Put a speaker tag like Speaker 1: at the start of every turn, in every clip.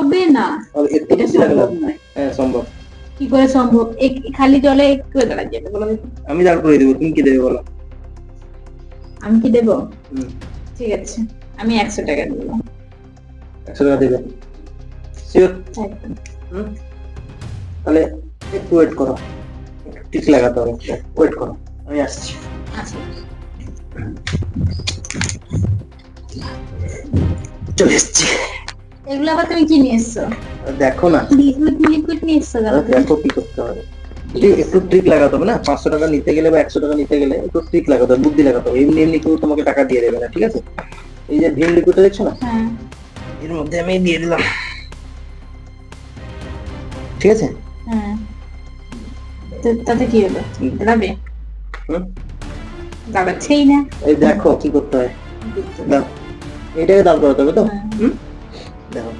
Speaker 1: হবে না,
Speaker 2: একটু
Speaker 1: এটা
Speaker 2: বুদ্ধি লাগলো।
Speaker 1: সম্ভব নয়।
Speaker 2: হ্যাঁ সম্ভব।
Speaker 1: কি করে সম্ভব? খালি জলে একটু দাঁড়া যাবে বলো দেখি।
Speaker 2: আমি দাঁড় করে দেবো, তুমি কি দেবে বলো?
Speaker 1: আমি কি দেবো?
Speaker 2: হুম,
Speaker 1: ঠিক আছে, আমি 100 টাকা দেবো।
Speaker 2: 100 টাকা দেবে? শিওর?
Speaker 1: একদম।
Speaker 2: হুম, তাহলে একটু ওয়েট করো, একটু টিক লাগাতে হবে, ওয়েট করো, আমি আসছি।
Speaker 1: আচ্ছা,
Speaker 2: চলে এসছি।
Speaker 1: এগুলো আবার তুমি কি নিয়ে এসছো?
Speaker 2: দেখো না,
Speaker 1: লিকুইড লিকুইড নিয়ে এসছো কেন তুমি?
Speaker 2: দেখো কি করতে হবে। একটু ট্রিক লাগাতে হবে না, 500 টাকা নিতে গেলে বা 100 টাকা নিতে গেলে একটু ট্রিক লাগাতে হবে, বুদ্ধি লাগাতে হবে। এমনি এমনি কেউ তোমাকে টাকা দিয়ে দেবে না, ঠিক আছে? এই যে ভীম লিকুইডটা দেখছো না,
Speaker 1: হ্যাঁ
Speaker 2: এর মধ্যে আমি দিয়ে দিলাম, ঠিক আছে?
Speaker 1: হ্যাঁ, তাতে কি হলো? দাঁড়াবে?
Speaker 2: হুম,
Speaker 1: দাঁড়াচ্ছেই না।
Speaker 2: এই দেখো কি করতে হয়। দাও, এটাকে দাল করাতে হবে তো।
Speaker 1: হ্যাঁ।
Speaker 2: হুম, দেখো,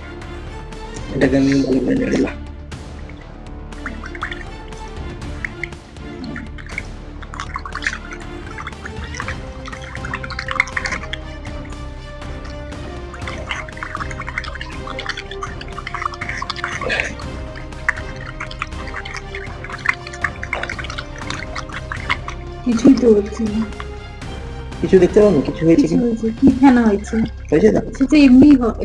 Speaker 2: এটাকে আমি ভালো করে নেড়ে দিলাম।
Speaker 1: কিছুই তো হচ্ছে না।
Speaker 2: কিছু দেখতে পাবো, কিছু হয়েছে কি?
Speaker 1: কিছু হয়েছে কি? ফেনা হয়েছে।
Speaker 2: হয়েছে তো,
Speaker 1: সেটা এমনি হবে।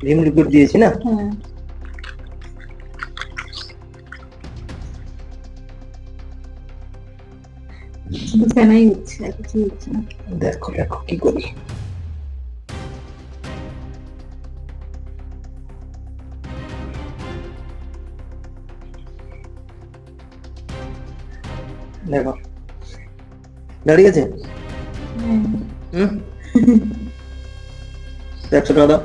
Speaker 2: ভীম লিকুইড দিয়েছি না।
Speaker 1: হ্যাঁ, শুধু ফেনাই হচ্ছে, আর কিছু হচ্ছে না।
Speaker 2: দেখো দেখো কি করি। দেখো দাঁড়িয়ে আছে।
Speaker 1: হ্যাঁ।
Speaker 2: হুম, 100 টাকা দাও।